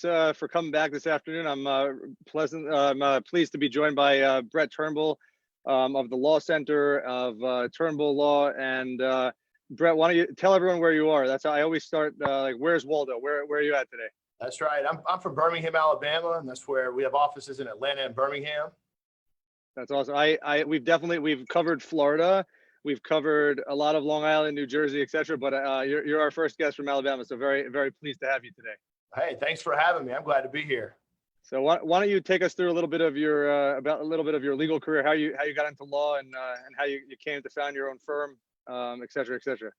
for coming back this afternoon. I'm pleased to be joined by Brett Turnbull of the Law Center of Turnbull Law. And Brett, why don't you tell everyone where you are? That's how I always start. Like, where's Waldo? Where are you at today? That's right. I'm from Birmingham, Alabama, and that's where we have offices in Atlanta and Birmingham. That's awesome. We've covered Florida. We've covered a lot of Long Island, New Jersey, etc. But you're our first guest from Alabama, so very, very pleased to have you today. Hey, thanks for having me. I'm glad to be here. So why don't you take us through a little bit of your legal career, how you got into law, and how you came to found your own firm, et cetera, et cetera.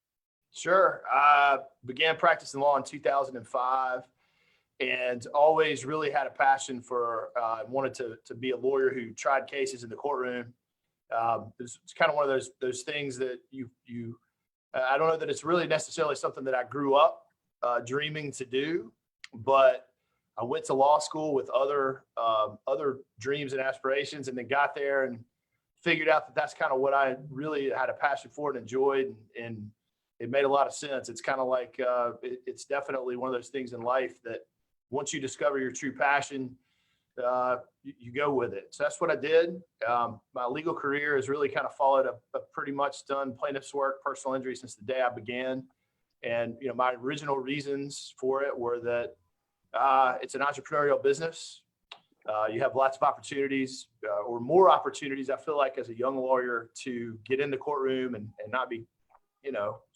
Sure. I began practicing law in 2005, and always really had a passion for wanted to be a lawyer who tried cases in the courtroom. It's kind of one of those things that I don't know that it's really necessarily something that I grew up dreaming to do, but I went to law school with other dreams and aspirations, and then got there and figured out that that's kind of what I really had a passion for and enjoyed, and it made a lot of sense. It's kind of like it's definitely one of those things in life that once you discover your true passion, you go with it. So that's what I did. My legal career has really kind of followed a pretty much done plaintiff's work, personal injury since the day I began. And, my original reasons for it were that it's an entrepreneurial business. You have lots of opportunities or more opportunities, I feel like, as a young lawyer to get in the courtroom and not be,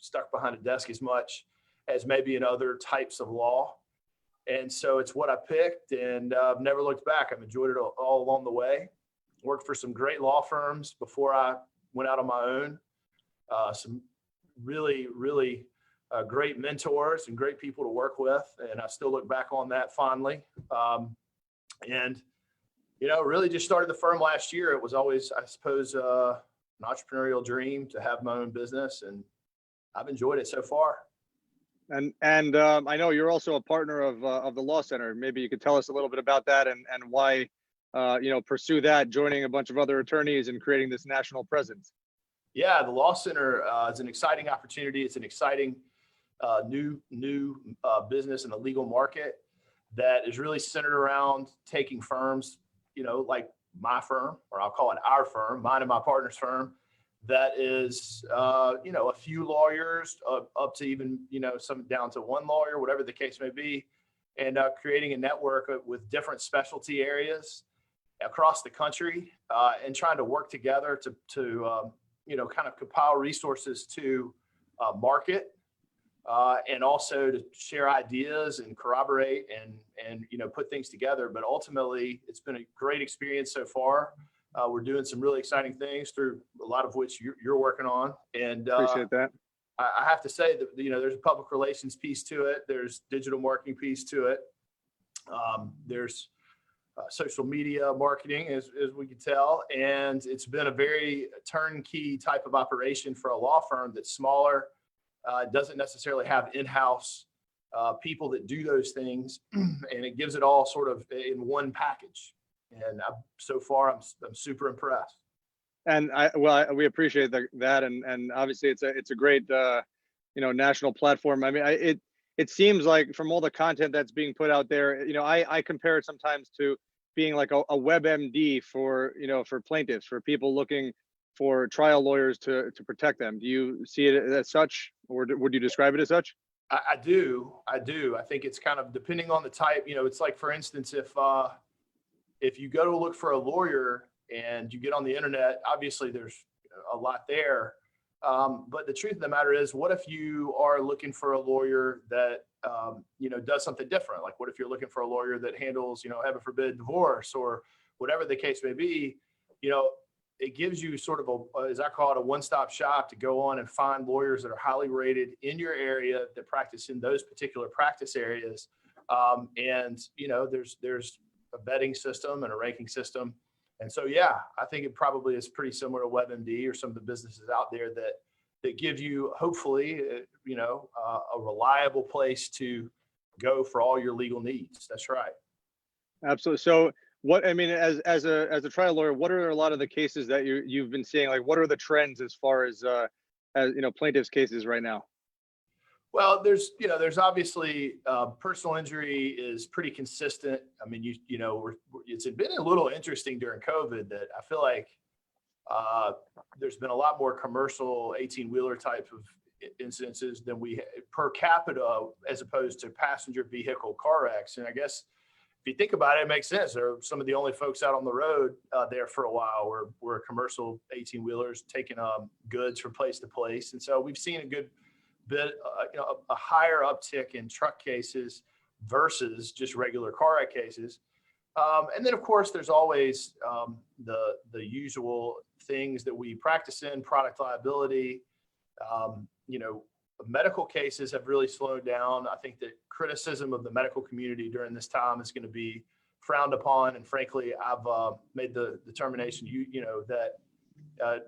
stuck behind a desk as much as maybe in other types of law. And so it's what I picked, and I've never looked back. I've enjoyed it all along the way. Worked for some great law firms before I went out on my own. Some really, really great mentors and great people to work with, and I still look back on that fondly. And really just started the firm last year. It was always, I suppose, an entrepreneurial dream to have my own business, and I've enjoyed it so far. And I know you're also a partner of the Law Center. Maybe you could tell us a little bit about that and why pursue that, joining a bunch of other attorneys and creating this national presence. Yeah, the Law Center is an exciting opportunity. It's an exciting new business in the legal market that is really centered around taking firms, like my firm, or I'll call it our firm, mine and my partner's firm, that is, a few lawyers up to even, some down to one lawyer, whatever the case may be, and creating a network with different specialty areas across the country, and trying to work together to kind of compile resources to market, and also to share ideas and corroborate and put things together. But ultimately, it's been a great experience so far. We're doing some really exciting things, through a lot of which you're working on. And appreciate that. I have to say that, there's a public relations piece to it. There's digital marketing piece to it. There's social media marketing, as we can tell. And it's been a very turnkey type of operation for a law firm that's smaller, doesn't necessarily have in-house people that do those things. And it gives it all sort of in one package. And so far, I'm super impressed. And we appreciate that, and obviously it's a great national platform. I mean, it seems like from all the content that's being put out there, I compare it sometimes to being like a WebMD for plaintiffs, for people looking for trial lawyers to protect them. Do you see it as such, or would you describe it as such? I do. I think it's kind of depending on the type. It's like, for instance, if you go to look for a lawyer and you get on the internet, obviously there's a lot there. But the truth of the matter is, what if you are looking for a lawyer that, does something different? Like, what if you're looking for a lawyer that handles, heaven forbid, divorce, or whatever the case may be? It gives you sort of as I call it, a one-stop shop to go on and find lawyers that are highly rated in your area that practice in those particular practice areas. And, there's a vetting system and a ranking system. And so, yeah, I think it probably is pretty similar to WebMD or some of the businesses out there that give you, hopefully, a reliable place to go for all your legal needs. That's right. Absolutely. So as a trial lawyer, what are a lot of the cases that you've been seeing? Like, what are the trends as far as plaintiffs' cases right now? Well, there's obviously personal injury is pretty consistent. I mean, it's been a little interesting during COVID that I feel like there's been a lot more commercial 18-wheeler type of incidences than per capita, as opposed to passenger vehicle car wrecks. And I guess if you think about it, it makes sense. They're some of the only folks out on the road there for a while were commercial 18-wheelers taking goods from place to place. And so we've seen a good bit, a higher uptick in truck cases versus just regular car wreck cases. And then, of course, there's always the usual things that we practice in, product liability. Medical cases have really slowed down. I think that criticism of the medical community during this time is going to be frowned upon. And frankly, I've made the determination, that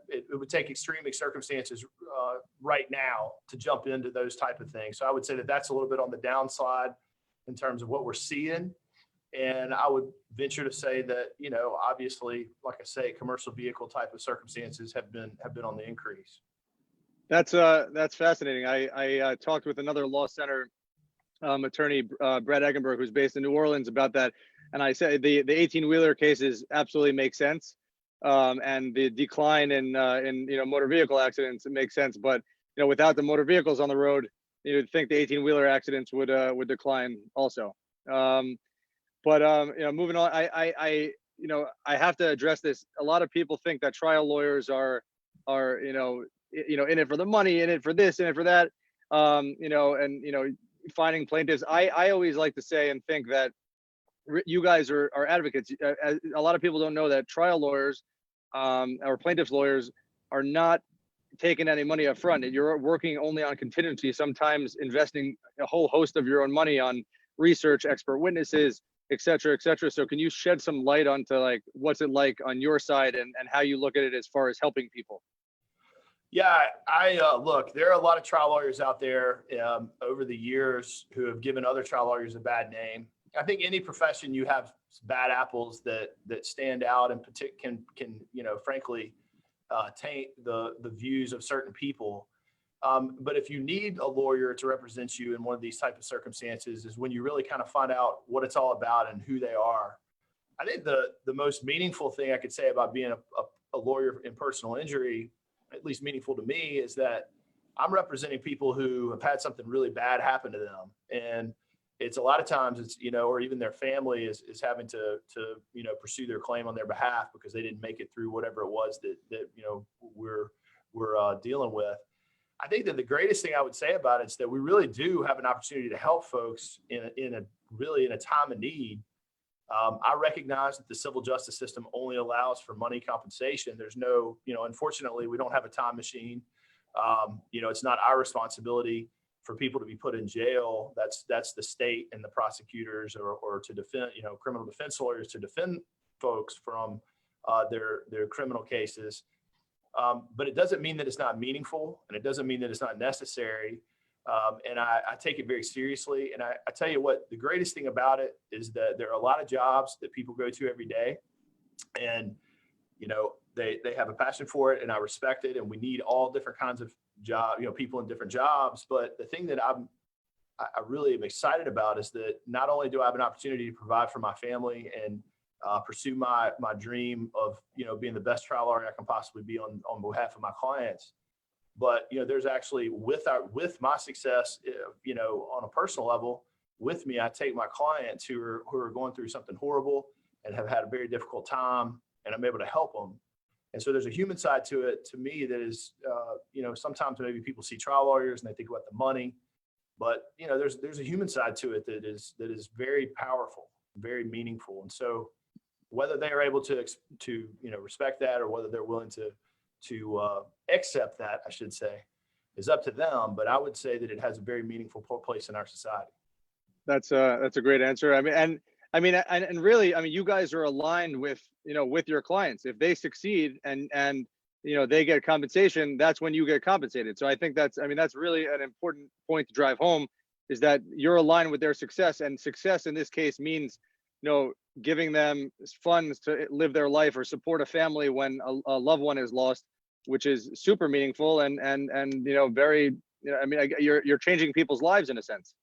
it would take extreme circumstances right now to jump into those type of things. So I would say that that's a little bit on the downside in terms of what we're seeing. And I would venture to say that, obviously, like I say, commercial vehicle type of circumstances have been on the increase. That's fascinating. I talked with another law center attorney, Brett Turnbull, who's based in New Orleans, about that. And I said the 18-wheeler cases absolutely make sense. And the decline in motor vehicle accidents, it makes sense. But, without the motor vehicles on the road, you'd think the 18-wheeler accidents would decline also. Moving on, I have to address this. A lot of people think that trial lawyers are in it for the money, in it for this, in it for that, finding plaintiffs. I always like to say and think that you guys are advocates. A lot of people don't know that trial lawyers or plaintiffs lawyers are not taking any money up front, and you're working only on contingency, sometimes investing a whole host of your own money on research, expert witnesses, et cetera, et cetera. So can you shed some light onto what's it like on your side and how you look at it as far as helping people? Yeah, look, there are a lot of trial lawyers out there over the years who have given other trial lawyers a bad name. I think any profession, you have bad apples that stand out and can frankly taint the views of certain people. But if you need a lawyer to represent you in one of these type of circumstances, is when you really kind of find out what it's all about and who they are. I think the most meaningful thing I could say about being a lawyer in personal injury, at least meaningful to me, is that I'm representing people who have had something really bad happen to them. And it's a lot of times it's, or even their family is having to pursue their claim on their behalf because they didn't make it through whatever it was that we're dealing with. I think that the greatest thing I would say about it is that we really do have an opportunity to help folks in a time of need. I recognize that the civil justice system only allows for money compensation. There's no, unfortunately, we don't have a time machine. It's not our responsibility for people to be put in jail. That's the state and the prosecutors or to defend, criminal defense lawyers to defend folks from their criminal cases. But it doesn't mean that it's not meaningful, and it doesn't mean that it's not necessary. And I take it very seriously. And I tell you what, the greatest thing about it is that there are a lot of jobs that people go to every day, and they have a passion for it, and I respect it. And we need all different kinds of people in different jobs. But the thing that I really am excited about is that not only do I have an opportunity to provide for my family and pursue my dream of being the best trial lawyer I can possibly be on behalf of my clients, but there's actually with my success, on a personal level, with me, I take my clients who are going through something horrible and have had a very difficult time, and I'm able to help them. And so there's a human side to it, to me, that is, sometimes maybe people see trial lawyers and they think about the money, but there's a human side to it that is very powerful, very meaningful. And so whether they are able to respect that, or whether they're willing to accept that, I should say, is up to them. But I would say that it has a very meaningful place in our society. That's a great answer. And really, you guys are aligned with your clients. If they succeed and they get compensation, that's when you get compensated. So I think that's really an important point to drive home, is that you're aligned with their success, and success in this case means, giving them funds to live their life or support a family when a loved one is lost, which is super meaningful and very I mean, you're changing people's lives in a sense.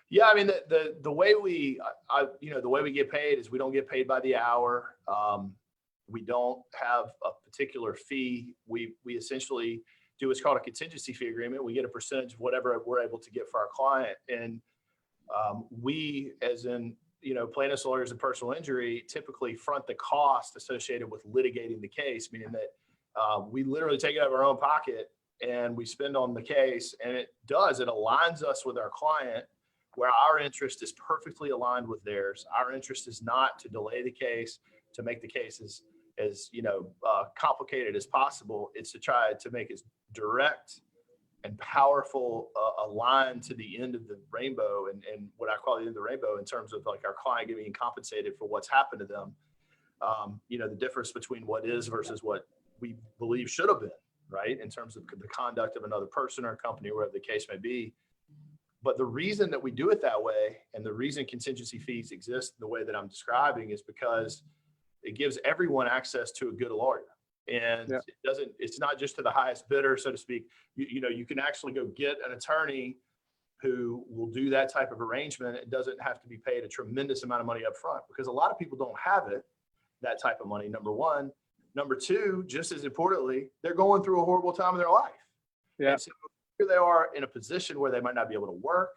Yeah, I mean, the way the way we get paid is we don't get paid by the hour. We don't have a particular fee. We essentially do what's called a contingency fee agreement. We get a percentage of whatever we're able to get for our client. And we, as in, plaintiffs, lawyers, and personal injury, typically front the cost associated with litigating the case, meaning that we literally take it out of our own pocket and we spend on the case. And it aligns us with our client, where our interest is perfectly aligned with theirs. Our interest is not to delay the case, to make the case as complicated as possible. It's to try to make it direct and powerful, a line to the end of the rainbow, and what I call the end of the rainbow in terms of like our client getting compensated for what's happened to them. The difference between what is versus what we believe should have been, right? In terms of the conduct of another person or company, or whatever the case may be. But the reason that we do it that way, and the reason contingency fees exist the way that I'm describing, is because it gives everyone access to a good lawyer. And it's not just to the highest bidder, so to speak. You can actually go get an attorney who will do that type of arrangement. It doesn't have to be paid a tremendous amount of money up front, because a lot of people don't have that type of money, number one. Number two, just as importantly, they're going through a horrible time in their life. Yeah. And so here they are in a position where they might not be able to work,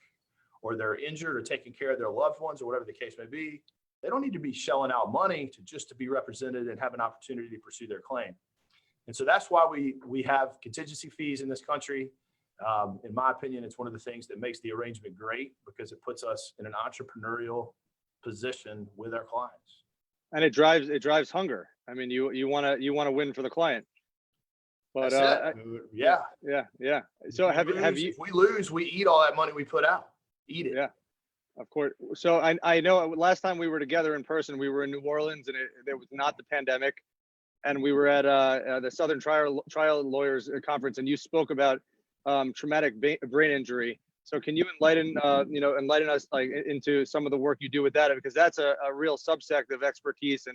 or they're injured, or taking care of their loved ones, or whatever the case may be. They don't need to be shelling out money to be represented and have an opportunity to pursue their claim. And so that's why we have contingency fees in this country. In my opinion, it's one of the things that makes the arrangement great, because it puts us in an entrepreneurial position with our clients. And it drives hunger. I mean, you want to win for the client. But yeah. So have you? If we lose, we eat all that money we put out. Eat it. Yeah. Of course. So I know last time we were together in person, we were in New Orleans, and it was not the pandemic, and we were at the Southern Trial Lawyers Conference, and you spoke about traumatic brain injury. So can you enlighten us like into some of the work you do with that, because that's a real subsect of expertise,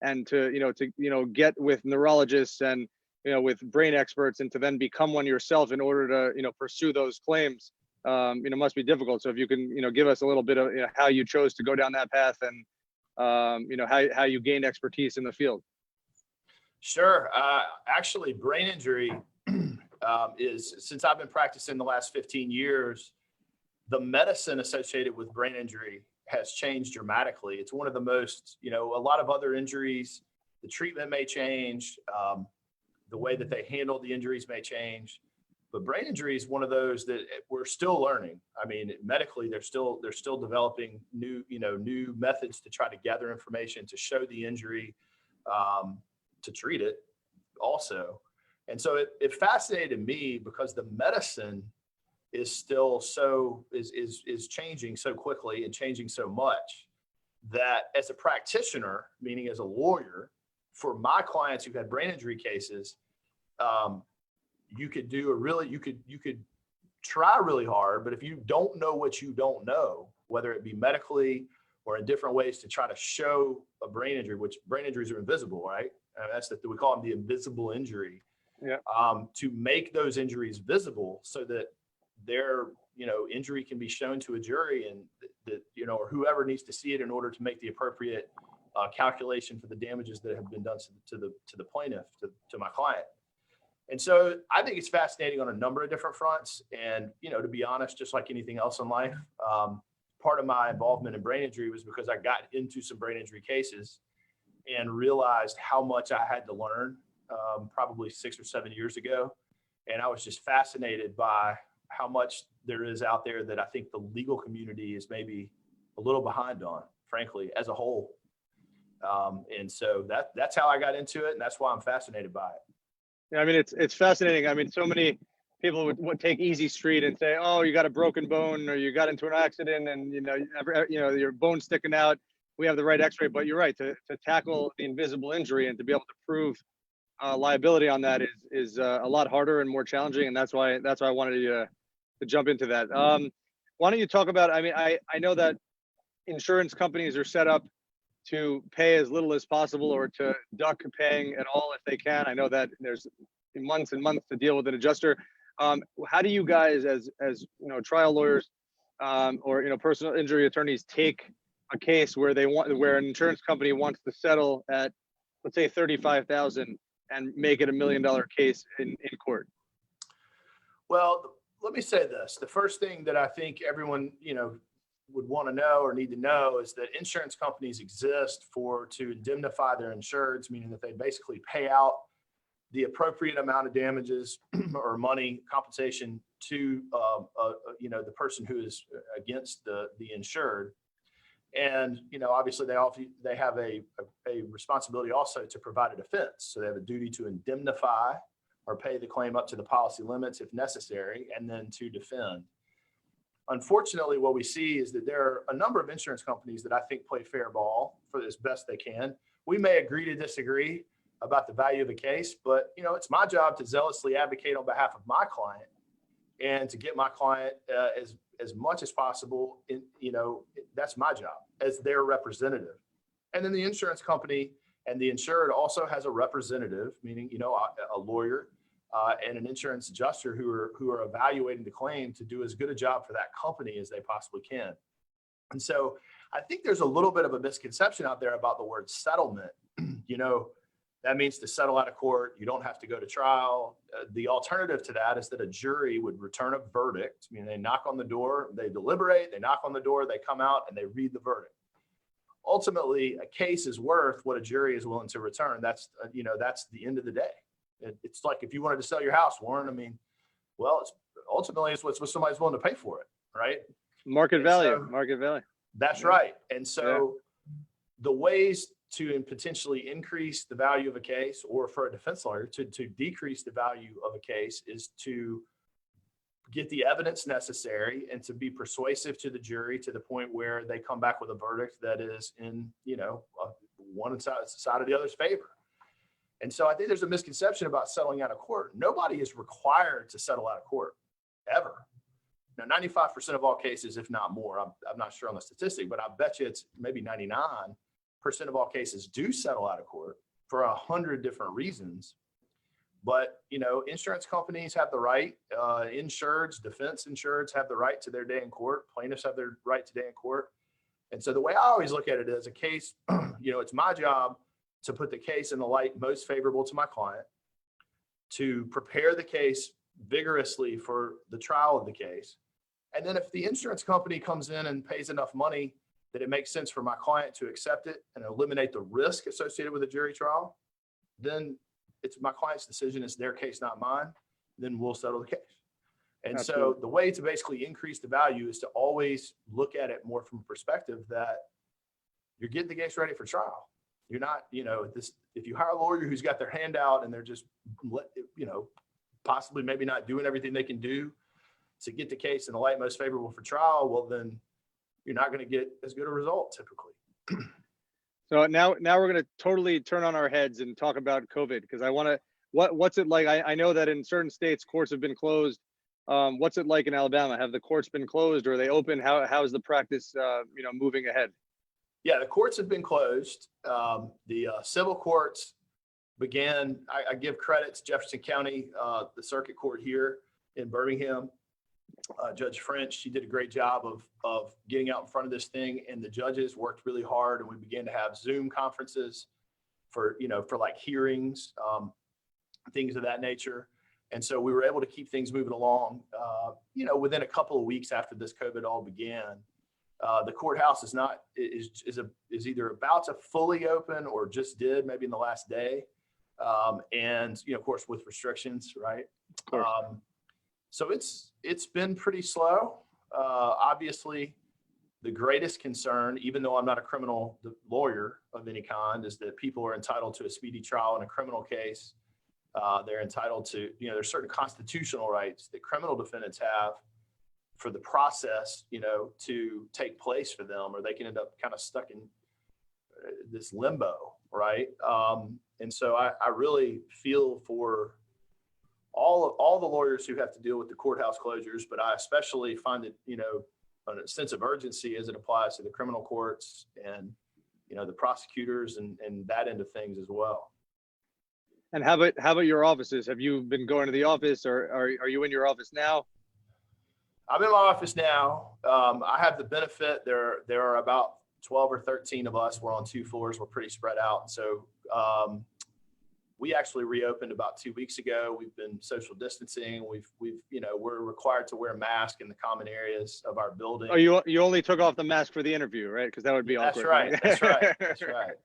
and to get with neurologists and with brain experts, and to then become one yourself in order to pursue those claims. Must be difficult. So if you can, give us a little bit of how you chose to go down that path, and how you gained expertise in the field. Sure. Actually, brain injury is, since I've been practicing the last 15 years, the medicine associated with brain injury has changed dramatically. It's one of the most, a lot of other injuries, the treatment may change, the way that they handle the injuries may change. But brain injury is one of those that we're still learning. I mean, medically, they're still developing new methods to try to gather information, to show the injury, to treat it also. And so it fascinated me, because the medicine is still is changing so quickly and changing so much, that as a practitioner, meaning as a lawyer, for my clients who've had brain injury cases, you could try really hard, but if you don't know what you don't know, whether it be medically or in different ways to try to show a brain injury, which brain injuries are invisible, right? We call them the invisible injury. Yeah. To make those injuries visible, so that their injury can be shown to a jury, and that or whoever needs to see it in order to make the appropriate calculation for the damages that have been done to the plaintiff, to my client. And so I think it's fascinating on a number of different fronts. And, to be honest, just like anything else in life, part of my involvement in brain injury was because I got into some brain injury cases and realized how much I had to learn, probably 6 or 7 years ago. And I was just fascinated by how much there is out there that I think the legal community is maybe a little behind on, frankly, as a whole. And so that's how I got into it. And that's why I'm fascinated by it. Yeah, I mean, it's fascinating. I mean, so many people would take easy street and say, "Oh, you got a broken bone, or you got into an accident, and your bone's sticking out. We have the right X-ray." But you're right, to tackle the invisible injury and to be able to prove liability on that is a lot harder and more challenging, and that's why I wanted you to jump into that. Why don't you talk about? I mean, I know that insurance companies are set up to pay as little as possible, or to duck paying at all if they can. I know that there's months and months to deal with an adjuster. How do you guys, as trial lawyers, or personal injury attorneys, take a case where where an insurance company wants to settle at, let's say, 35,000 and make it $1 million case in court? Well, let me say this. The first thing that I think everyone, would want to know or need to know is that insurance companies exist to indemnify their insureds, meaning that they basically pay out the appropriate amount of damages or money compensation to the person who is against the insured. And obviously they have a responsibility also to provide a defense. So they have a duty to indemnify or pay the claim up to the policy limits if necessary, and then to defend. Unfortunately, what we see is that there are a number of insurance companies that I think play fair ball for as best they can. We may agree to disagree about the value of a case, but it's my job to zealously advocate on behalf of my client and to get my client as much as possible. That's my job as their representative. And then the insurance company and the insured also has a representative, meaning a lawyer and an insurance adjuster who are evaluating the claim to do as good a job for that company as they possibly can. And so I think there's a little bit of a misconception out there about the word settlement. That means to settle out of court. You don't have to go to trial. The alternative to that is that a jury would return a verdict. I mean, they knock on the door, they deliberate, they knock on the door, they come out and they read the verdict. Ultimately, a case is worth what a jury is willing to return. That's the end of the day. It's like if you wanted to sell your house, Warren, ultimately it's what somebody's willing to pay for it, right? Market value. That's right. And so the ways to potentially increase the value of a case, or for a defense lawyer to decrease the value of a case, is to get the evidence necessary and to be persuasive to the jury to the point where they come back with a verdict that is in, one side of the other's favor. And so I think there's a misconception about settling out of court. Nobody is required to settle out of court, ever. Now, 95% of all cases, if not more, I'm not sure on the statistic, but I bet you it's maybe 99% of all cases do settle out of court for 100 different reasons. But, insurance companies have the right, insureds, defense insureds have the right to their day in court. Plaintiffs have their right to day in court. And so the way I always look at it is a case, it's my job to put the case in the light most favorable to my client, to prepare the case vigorously for the trial of the case. And then if the insurance company comes in and pays enough money that it makes sense for my client to accept it and eliminate the risk associated with a jury trial, then it's my client's decision. It's their case, not mine. Then we'll settle the case. And Absolutely. So the way to basically increase the value is to always look at it more from a perspective that you're getting the case ready for trial. You're not, if you hire a lawyer who's got their hand out and they're just, possibly maybe not doing everything they can do to get the case in the light most favorable for trial, well, then you're not going to get as good a result typically. So now we're going to totally turn on our heads and talk about COVID, because I want to, what's it like? I know that in certain states, courts have been closed. What's it like in Alabama? Have the courts been closed, or are they open? How is the practice, moving ahead? Yeah, the courts have been closed. The civil courts began, I give credit to Jefferson County, the circuit court here in Birmingham. Judge French, she did a great job of getting out in front of this thing, and the judges worked really hard, and we began to have Zoom conferences for like hearings, things of that nature. And so we were able to keep things moving along. Within a couple of weeks after this COVID all began, the courthouse is either about to fully open or just did, maybe in the last day. And of course, with restrictions, right? Of course. So it's been pretty slow. Obviously, the greatest concern, even though I'm not a criminal lawyer of any kind, is that people are entitled to a speedy trial in a criminal case. They're entitled to, there's certain constitutional rights that criminal defendants have for the process, to take place for them, or they can end up kind of stuck in this limbo, right? And so I really feel for all the lawyers who have to deal with the courthouse closures, but I especially find it, a sense of urgency as it applies to the criminal courts and, the prosecutors and that end of things as well. And how about your offices? Have you been going to the office, or are you in your office now? I'm in my office now. I have the benefit. There are about 12 or 13 of us. We're on 2 floors. We're pretty spread out. So we actually reopened about 2 weeks ago. We've been social distancing. We're required to wear masks in the common areas of our building. Oh, you only took off the mask for the interview, right? Because that would be awkward. That's right. That's right.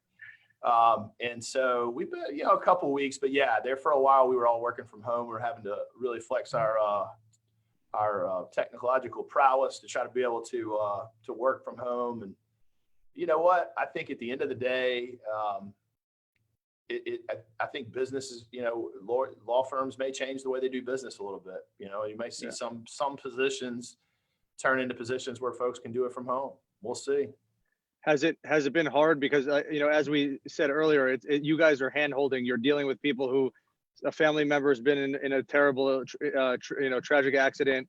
And so we've been, a couple of weeks, but yeah, there for a while we were all working from home. We were having to really flex our technological prowess to try to be able to work from home. And you know what? I think at the end of the day, I think businesses, law firms may change the way they do business a little bit. You may see some positions turn into positions where folks can do it from home. We'll see. Has it been hard? Because as we said earlier, you guys are hand-holding. You're dealing with people who a family member has been in a terrible, tragic accident.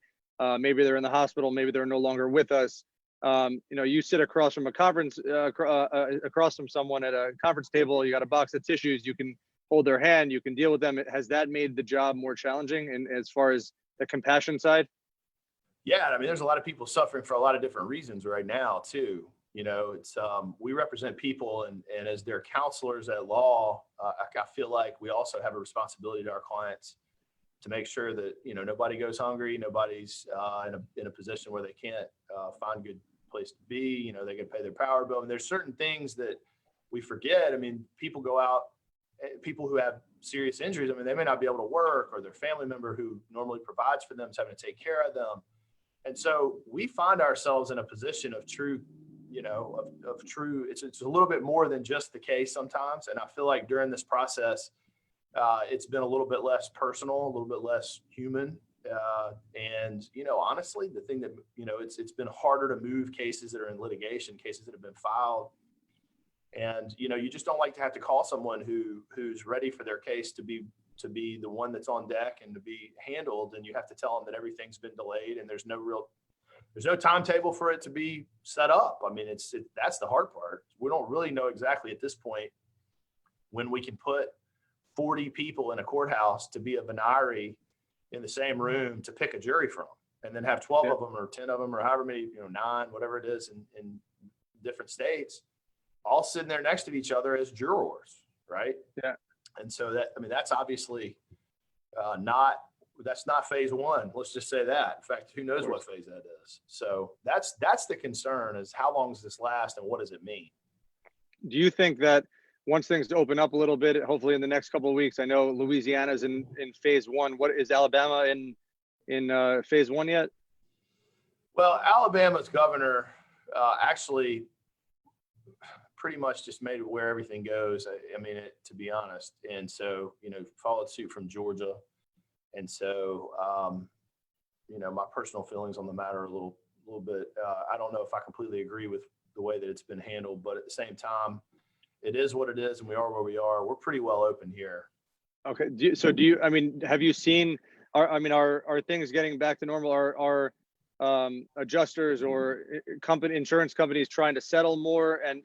Maybe they're in the hospital. Maybe they're no longer with us. You sit across from a conference, across from someone at a conference table. You got a box of tissues. You can hold their hand. You can deal with them. Has that made the job more challenging? And as far as the compassion side? Yeah, I mean, there's a lot of people suffering for a lot of different reasons right now too. It's we represent people, and as their counselors at law, I feel like we also have a responsibility to our clients to make sure that nobody goes hungry, nobody's in a position where they can't find a good place to be. They can pay their power bill, and there's certain things that we forget. I mean, people go out, people who have serious injuries. I mean, they may not be able to work, or their family member who normally provides for them is having to take care of them, and so we find ourselves in a position of true. It's a little bit more than just the case sometimes. And I feel like during this process, it's been a little bit less personal, a little bit less human. And honestly, the thing that, it's been harder to move cases that are in litigation, cases that have been filed. And, you just don't like to have to call someone who's ready for their case to be the one that's on deck and to be handled. And you have to tell them that everything's been delayed and there's no timetable for it to be set up. I mean, that's the hard part. We don't really know exactly at this point when we can put 40 people in a courthouse to be a venire in the same room to pick a jury from, and then have 12 of them or 10 of them or however many, 9, whatever it is in different states, all sitting there next to each other as jurors, right? Yeah. And so that's obviously that's not phase one. Let's just say that. In fact, who knows what phase that is? So that's the concern, is how long does this last and what does it mean? Do you think that once things open up a little bit, hopefully in the next couple of weeks, I know Louisiana's in phase one. What is Alabama in phase one yet? Well, Alabama's governor actually pretty much just made it where everything goes. I mean, to be honest. And so, followed suit from Georgia. And so, my personal feelings on the matter are a little bit, I don't know if I completely agree with the way that it's been handled, but at the same time, it is what it is, and we are where we are. We're pretty well open here. Okay. Have you seen, are things getting back to normal? Are adjusters or insurance companies trying to settle more and,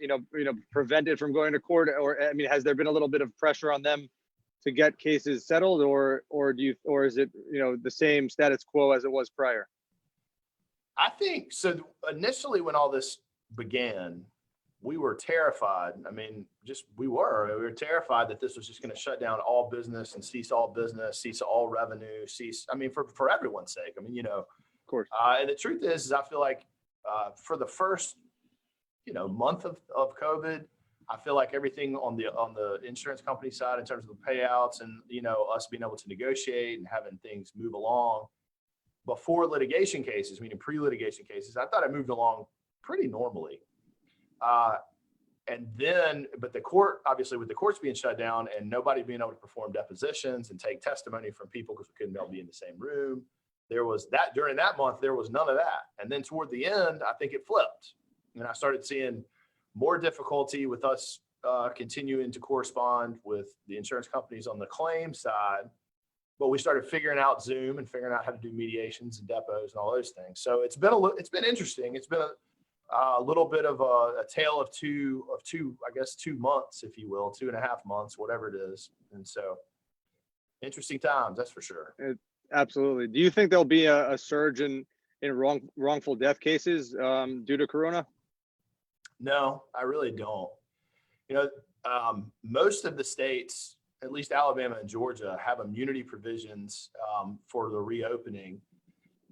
prevent it from going to court? Or, has there been a little bit of pressure on them to get cases settled, or is it, the same status quo as it was prior? I think so. Initially, when all this began, we were terrified. We were terrified that this was just going to shut down all business and cease all business, cease all revenue, for everyone's sake. Of course. And the truth is I feel like for the first, month of COVID, I feel like everything on the insurance company side in terms of the payouts and, us being able to negotiate and having things move along before litigation cases, meaning pre-litigation cases, I thought it moved along pretty normally. But the court, obviously with the courts being shut down and nobody being able to perform depositions and take testimony from people because we couldn't all be in the same room, there was that during that month, there was none of that. And then toward the end, I think it flipped. And I started seeing more difficulty with us continuing to correspond with the insurance companies on the claim side, but we started figuring out Zoom and figuring out how to do mediations and depots and all those things. So it's been interesting. It's been a little bit of a tale of two, I guess, 2 months, if you will, 2.5 months, whatever it is. And so Interesting times, that's for sure. Absolutely. Do you think there'll be a surge in wrongful death cases due to Corona? No, I really don't. You know, most of the states, at least Alabama and Georgia, have immunity provisions for the reopening.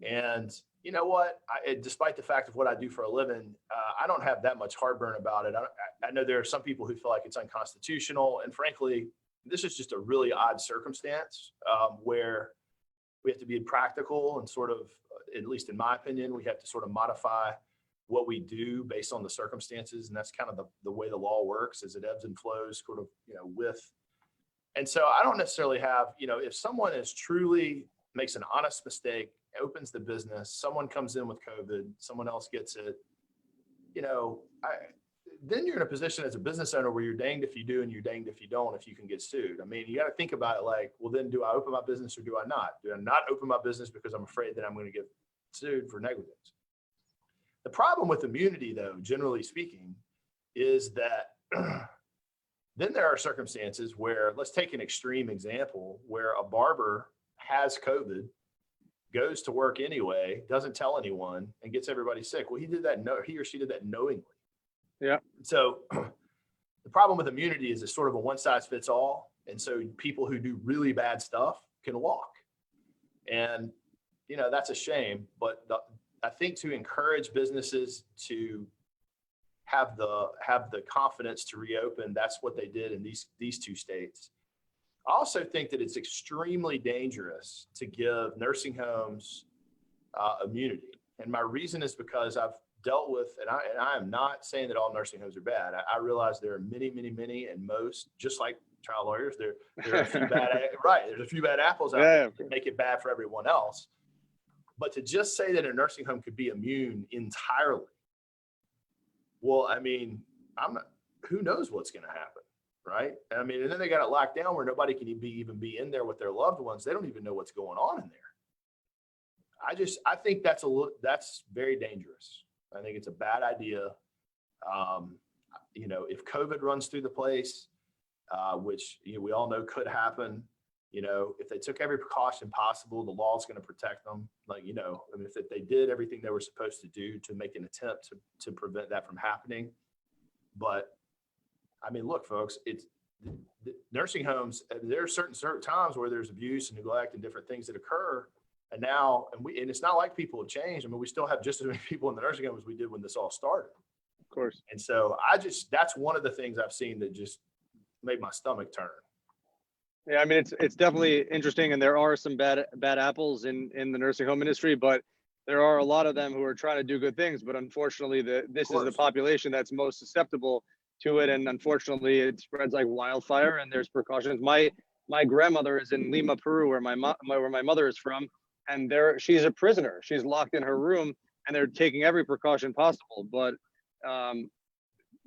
And you know what? Despite the fact of what I do for a living, I don't have that much heartburn about it. I know there are some people who feel like it's unconstitutional. And frankly, this is just a really odd circumstance where we have to be practical and sort of, at least in my opinion, we have to sort of modify what we do based on the circumstances. And that's kind of the way the law works, is it ebbs and flows sort of, with. And so I don't necessarily have, if someone is truly makes an honest mistake, opens the business, someone comes in with COVID, someone else gets it, then you're in a position as a business owner where you're danged if you do and you're danged if you don't, if you can get sued. I mean, you got to think about it like, well, then do I open my business or do I not? Do I not open my business because I'm afraid that I'm going to get sued for negligence? The problem with immunity, though, generally speaking, is that then there are circumstances where, let's take an extreme example, where a barber has COVID, goes to work anyway, doesn't tell anyone, and gets everybody sick. Well, he or she did that knowingly. Yeah. So the problem with immunity is it's sort of a one size fits all. And so people who do really bad stuff can walk. And, that's a shame. But I think to encourage businesses to have the confidence to reopen, that's what they did in these two states. I also think that it's extremely dangerous to give nursing homes immunity. And my reason is because I've dealt with, and I am not saying that all nursing homes are bad. I realize there are many, many, many, and most, just like trial lawyers, there are a few bad, right? There's a few bad apples out there that make it bad for everyone else. But to just say that a nursing home could be immune entirely, well, I mean, who knows what's going to happen, right? I mean, and then they got it locked down where nobody can even be in there with their loved ones. They don't even know what's going on in there. I think that's very dangerous. I think it's a bad idea. If COVID runs through the place, which we all know could happen, if they took every precaution possible, the law is going to protect them. If they did everything they were supposed to do to make an attempt to prevent that from happening. But I mean, look, folks, it's the nursing homes. There are certain times where there's abuse and neglect and different things that occur. And now, and it's not like people have changed. I mean, we still have just as many people in the nursing home as we did when this all started. Of course. And so that's one of the things I've seen that just made my stomach turn. Yeah, I mean, it's definitely interesting, and there are some bad apples in the nursing home industry, but there are a lot of them who are trying to do good things. But unfortunately, this is the population that's most susceptible to it, and unfortunately, it spreads like wildfire. And there's precautions. My grandmother is in Lima, Peru, where my mother is from, and she's a prisoner. She's locked in her room, and they're taking every precaution possible. But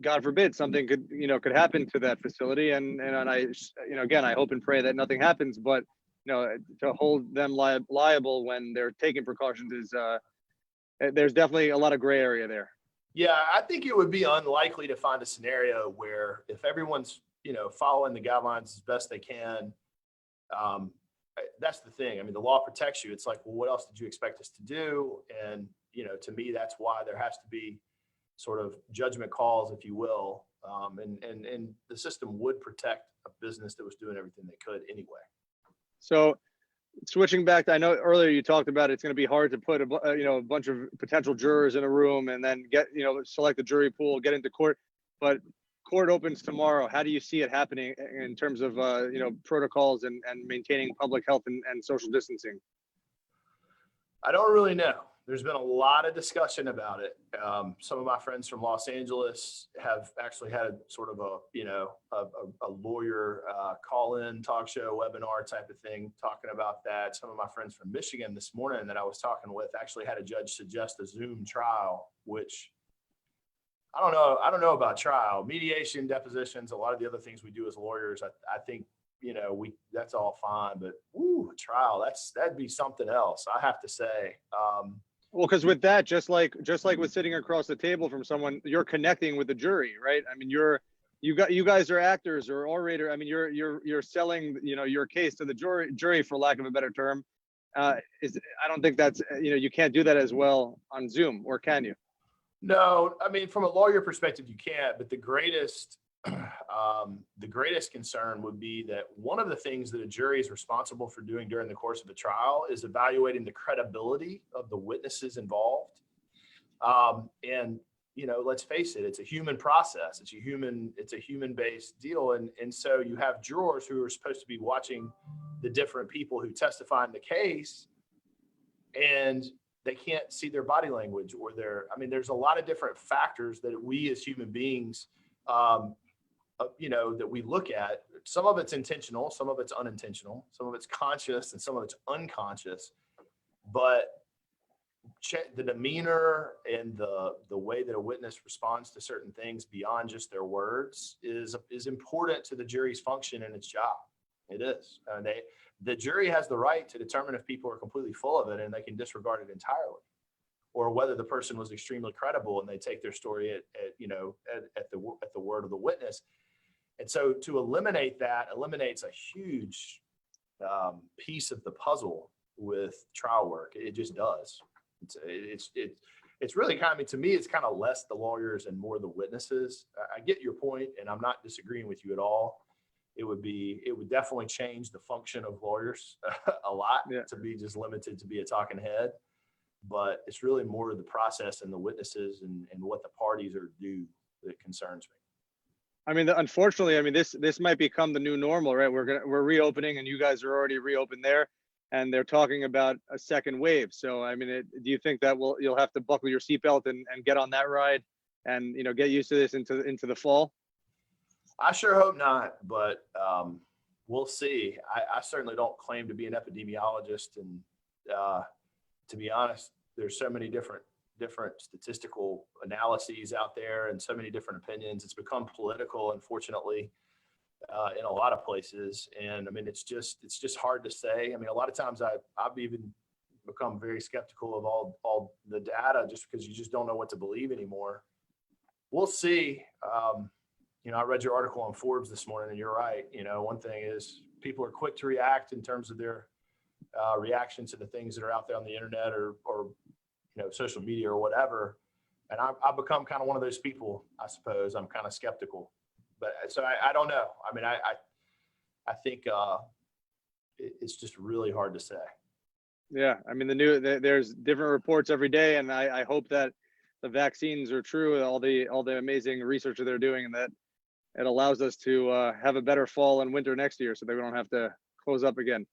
God forbid something could happen to that facility, and I again, I hope and pray that nothing happens. But to hold them liable when they're taking precautions is there's definitely a lot of gray area there. Yeah, I think it would be unlikely to find a scenario where, if everyone's following the guidelines as best they can, that's the thing. I mean, the law protects you. It's like, well, what else did you expect us to do? And to me, that's why there has to be sort of judgment calls, if you will, and the system would protect a business that was doing everything they could anyway. So, switching back to, I know earlier you talked about it's going to be hard to put a bunch of potential jurors in a room and then get select the jury pool, get into court, but court opens tomorrow. How do you see it happening in terms of protocols and maintaining public health and social distancing? I don't really know. There's been a lot of discussion about it. Some of my friends from Los Angeles have actually had sort of a lawyer call-in talk show, webinar type of thing, talking about that. Some of my friends from Michigan this morning that I was talking with actually had a judge suggest a Zoom trial, which I don't know about trial, mediation, depositions, a lot of the other things we do as lawyers. I think, that's all fine, but a trial, that'd be something else, I have to say. Well, because with that, just like with sitting across the table from someone, you're connecting with the jury, right? I mean, you're you guys are actors or orator. I mean, you're selling, your case to the jury, for lack of a better term. I don't think that's, you can't do that as well on Zoom, or can you? No, I mean, from a lawyer perspective, you can't, but the greatest concern would be that one of the things that a jury is responsible for doing during the course of a trial is evaluating the credibility of the witnesses involved. And let's face it, it's a human process. It's a human-based deal. And so you have jurors who are supposed to be watching the different people who testify in the case, and they can't see their body language or there's a lot of different factors that we as human beings, that we look at. Some of it's intentional, some of it's unintentional, some of it's conscious, and some of it's unconscious. But the demeanor and the way that a witness responds to certain things beyond just their words is important to the jury's function and its job. It is. The jury has the right to determine if people are completely full of it and they can disregard it entirely, or whether the person was extremely credible and they take their story at the word of the witness. And so to eliminate that eliminates a huge piece of the puzzle with trial work. It just does. It's really to me, it's kind of less the lawyers and more the witnesses. I get your point, and I'm not disagreeing with you at all. It would definitely change the function of lawyers a lot, to be just limited to be a talking head. But it's really more of the process and the witnesses and what the parties are due that concerns me. I mean, unfortunately, this might become the new normal, right? We're reopening, and you guys are already reopened there, and they're talking about a second wave. So, do you think that you'll have to buckle your seatbelt and get on that ride, and get used to this into the fall? I sure hope not, but we'll see. I certainly don't claim to be an epidemiologist, and to be honest, there's so many different statistical analyses out there and so many different opinions. It's become political, unfortunately, in a lot of places. And it's just hard to say. A lot of times I've even become very skeptical of all the data, just because you just don't know what to believe anymore. We'll see. I read your article on Forbes this morning, and you're right. One thing is people are quick to react in terms of their reaction to the things that are out there on the internet or social media or whatever. And I've become kind of one of those people, I suppose. I'm kind of skeptical, but so I don't know. I think it's just really hard to say. Yeah. There's different reports every day, and I hope that the vaccines are true, all the amazing research that they're doing, and that it allows us to have a better fall and winter next year, so that we don't have to close up again.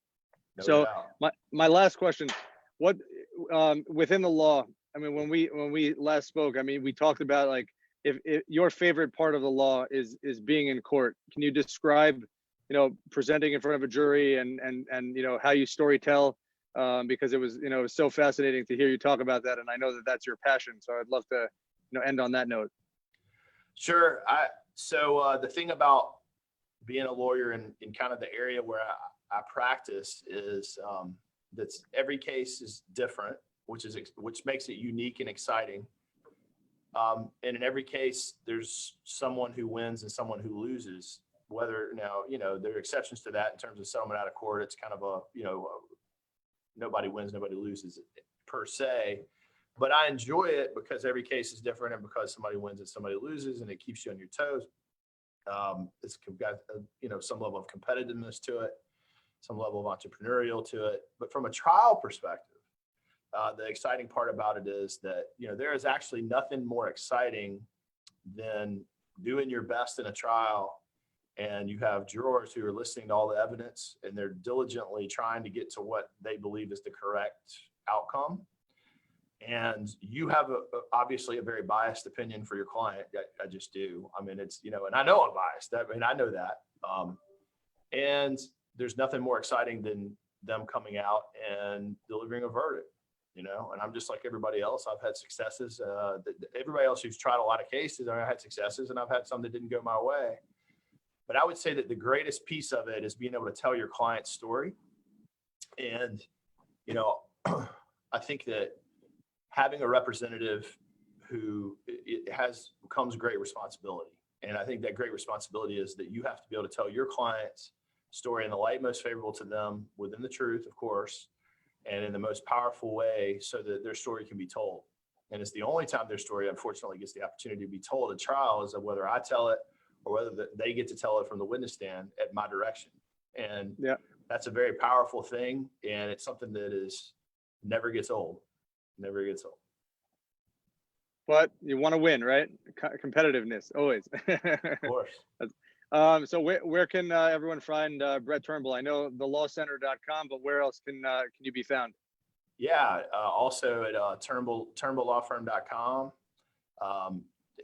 No doubt. My last question, what within the law, when we last spoke, we talked about, like, if your favorite part of the law is being in court. Can you describe, presenting in front of a jury and how you story tell? Because it was so fascinating to hear you talk about that, and I know that that's your passion. So I'd love to end on that note. Sure. So the thing about being a lawyer in kind of the area where I practice is that's every case is different, which makes it unique and exciting. And in every case, there's someone who wins and someone who loses. Whether there are exceptions to that in terms of settlement out of court. It's kind of nobody wins, nobody loses per se. But I enjoy it because every case is different, and because somebody wins and somebody loses, and it keeps you on your toes. It's got some level of competitiveness to it, some level of entrepreneurial to it. But from a trial perspective, the exciting part about it is that there is actually nothing more exciting than doing your best in a trial, and you have jurors who are listening to all the evidence, and they're diligently trying to get to what they believe is the correct outcome. And you have obviously a very biased opinion for your client. I just do. It's, and I know I'm biased. I know that. And there's nothing more exciting than them coming out and delivering a verdict, and I'm just like everybody else. I've had successes. Everybody else who's tried a lot of cases, I've had successes, and I've had some that didn't go my way. But I would say that the greatest piece of it is being able to tell your client's story. And, I think that having a representative comes great responsibility. And I think that great responsibility is that you have to be able to tell your client's story in the light most favorable to them, within the truth, of course, and in the most powerful way so that their story can be told. And it's the only time their story, unfortunately, gets the opportunity to be told at trial is of whether I tell it or whether they get to tell it from the witness stand at my direction. And that's a very powerful thing. And it's something that is never gets old, never gets old. But you want to win, right? Competitiveness, always. Of course. So where can everyone find Brett Turnbull? I know thelawcenter.com, but where else can you be found? Yeah, also at turnbull.lawfirm.com.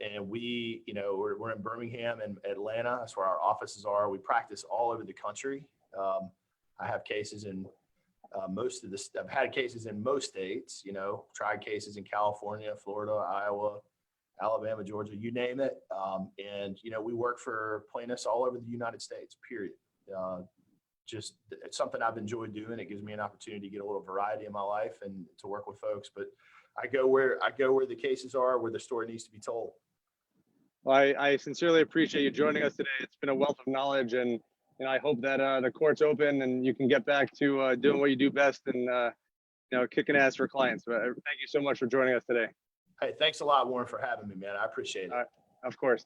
And we, we're in Birmingham and Atlanta. That's where our offices are. We practice all over the country. I have cases in I've had cases in most states, tried cases in California, Florida, Iowa, Alabama, Georgia, you name it. And we work for plaintiffs all over the United States, period. Just it's something I've enjoyed doing. It gives me an opportunity to get a little variety in my life and to work with folks. But I go where the cases are, where the story needs to be told. Well, I sincerely appreciate you joining us today. It's been a wealth of knowledge, and I hope that the court's open and you can get back to doing what you do best and kicking ass for clients. But thank you so much for joining us today. Hey, thanks a lot, Warren, for having me, man. I appreciate it. Of course.